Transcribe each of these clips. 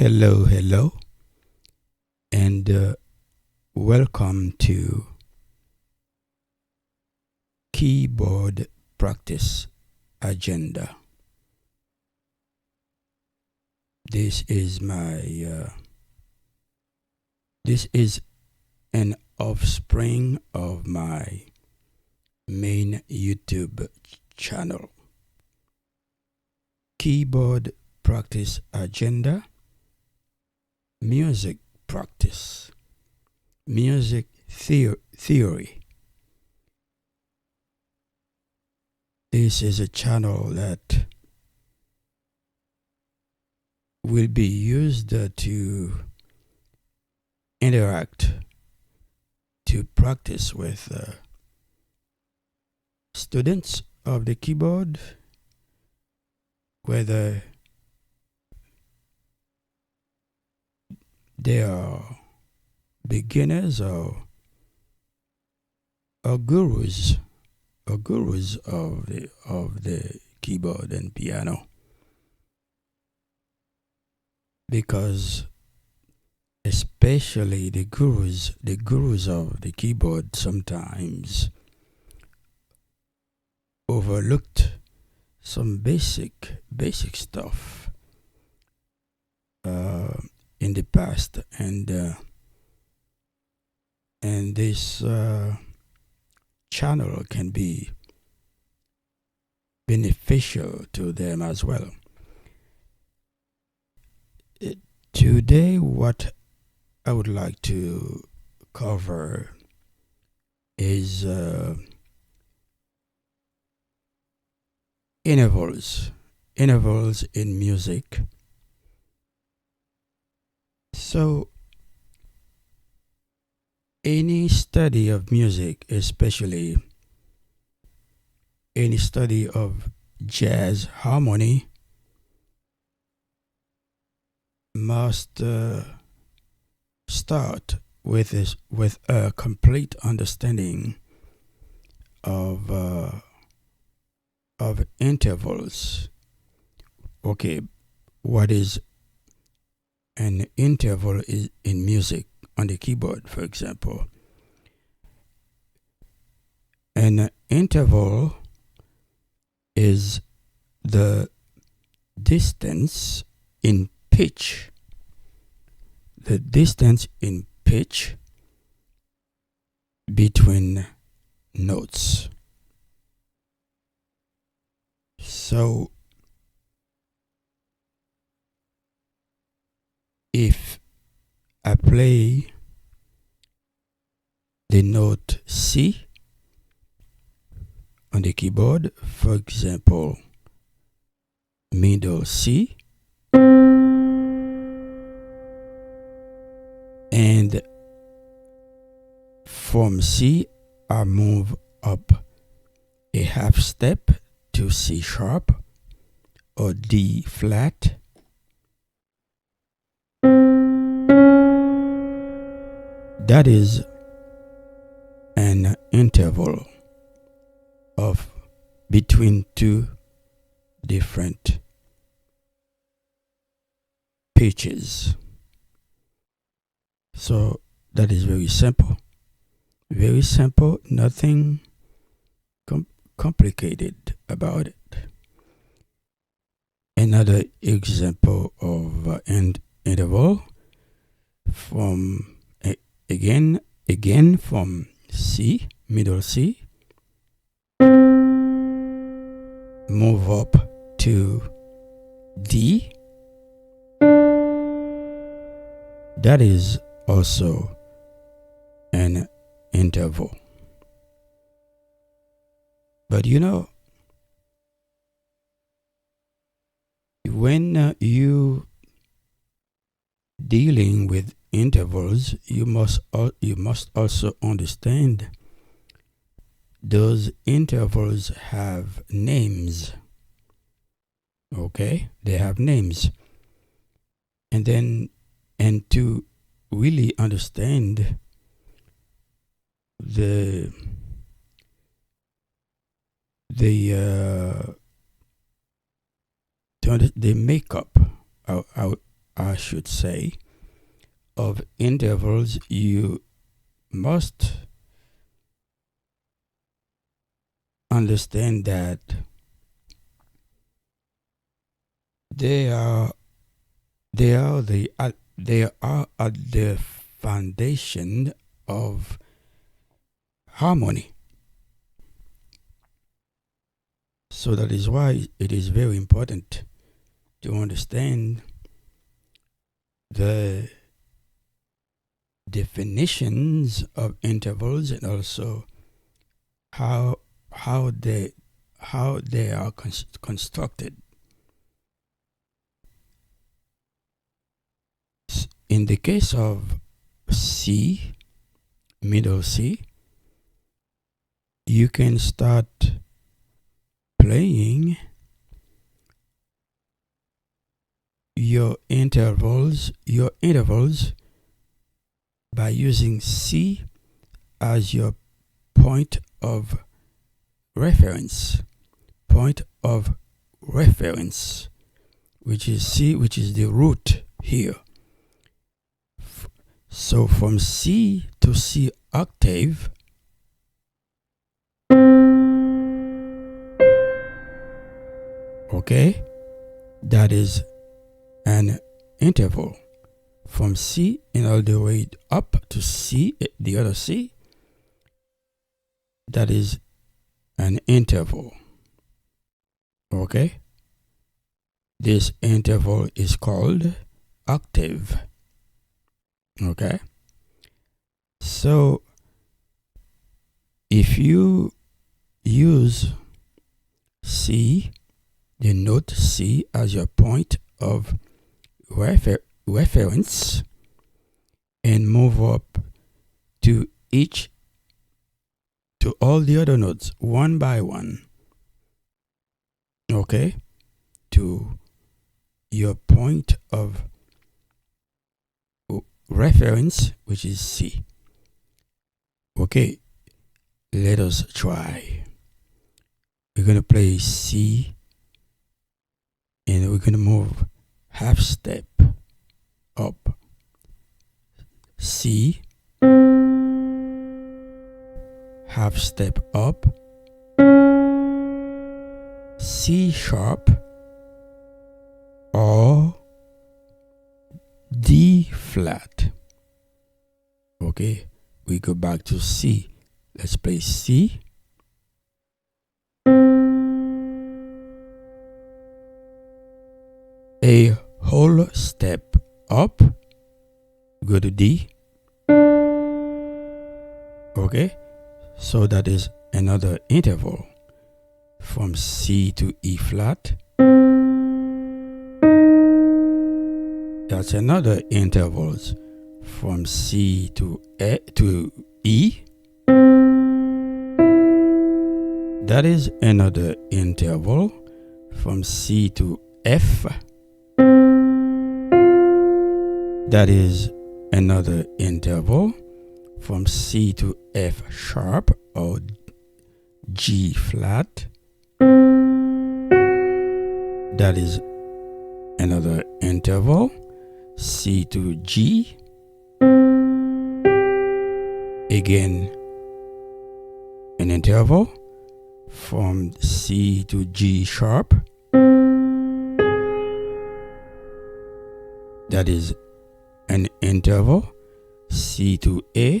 Hello, and welcome to Keyboard Practice Agenda. This is this is an offspring of my main YouTube channel. Keyboard Practice Agenda, music practice, music theory. This is a channel that will be used to interact, to practice with students of the keyboard, whether they are beginners or gurus of the keyboard and piano, because especially the gurus of the keyboard sometimes overlooked some basic stuff in the past, and this channel can be beneficial to them as well. Today, what I would like to cover is intervals in music. So, any study of music, especially any study of jazz harmony, must start with a complete understanding of intervals. Okay, what is an interval is in music on the keyboard, for example? An interval is the distance in pitch. The distance in pitch between notes. So, if I play the note C on the keyboard, for example, middle C, and from C I move up a half step to C sharp or D flat, that is an interval of between two different pitches. So that is very simple, nothing complicated about it. Another example of an interval from again from C, middle C, move up to D. That is also an interval. But when you dealing with intervals, you must also understand those intervals have names. Okay, they have names, and to really understand the makeup I should say, of intervals, you must understand that they are they are at the foundation of harmony. So that is why it is very important to understand the definitions of intervals and also how how they how they are constructed. In the case of C, middle C, you can start playing your intervals by using C as your point of reference. Point of reference, which is C, which is the root here. So from C to C octave, okay, that is an interval. From C and all the way up to C, the other C, that is an interval. Okay? This interval is called octave. Okay? So, if you use C, the note C as your point of reference and move up to all the other notes one by one, okay, to your point of reference, which is C. Okay, let us try. We're going to play C and we're going to move half step up. C, half step up, C sharp or D flat. Okay, we go back to C. Let's play C. A whole step up, go to D. Okay, so that is another interval from C to E flat. That's another interval from C to E. That is another interval from C to F. That is another interval from C to F sharp or G flat. That is another interval, C to G. Again, an interval from C to G sharp. That is an interval, C to A.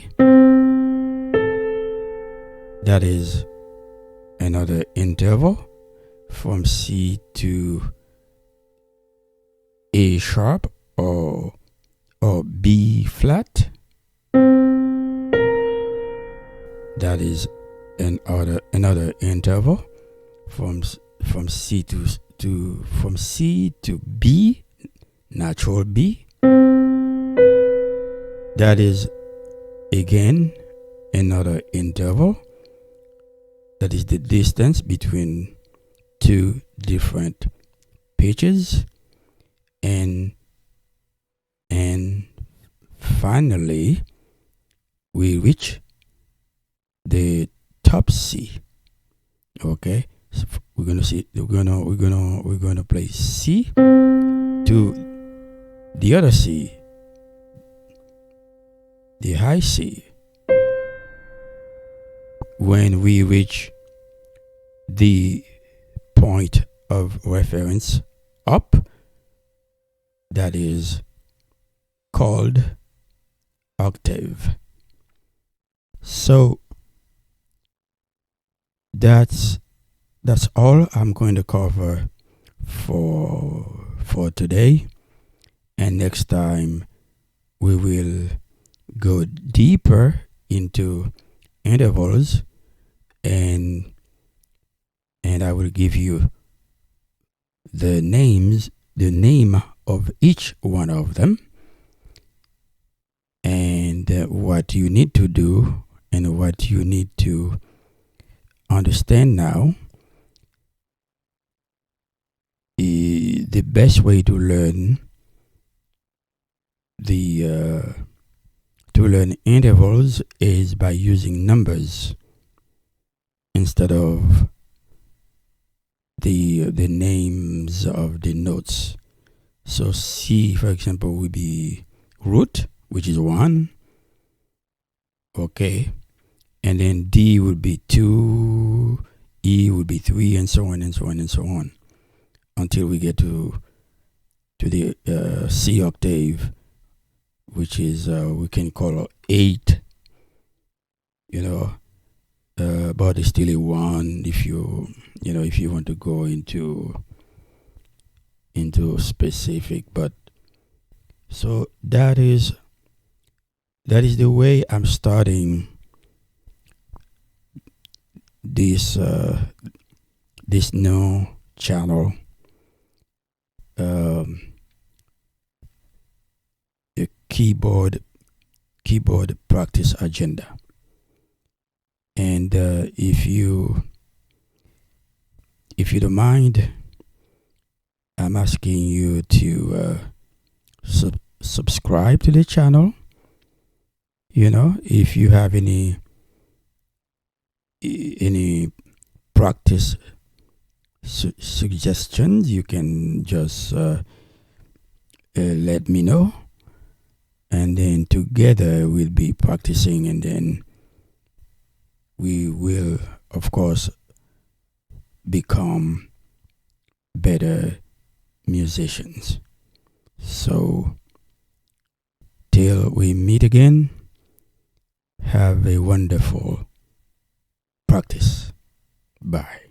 That is another interval from C to A sharp or B flat. That is another interval from C to B, natural B. That is again another interval. That is the distance between two different pitches, and finally we reach the top C. Okay, so we're gonna play C to the other C, the high C, when we reach the point of reference up, that is called octave. So that's all I'm going to cover for today, and next time we will go deeper into intervals, and I will give you the name of each one of them, and what you need to do and what you need to understand now. The best way to learn intervals is by using numbers instead of the names of the notes. So C, for example, would be root, which is 1. Okay. And then D would be 2, E would be 3, and so on and so on and so on, until we get to the C octave, which is we can call 8. But it's still a 1 if you want to go into specific. But so that is the way I'm starting this new channel, the keyboard practice agenda. And if you don't mind, I'm asking you to subscribe to the channel. If you have any practice suggestions, you can just let me know, and then together we'll be practicing, and then we will, of course, become better musicians. So till we meet again, have a wonderful practice. Bye.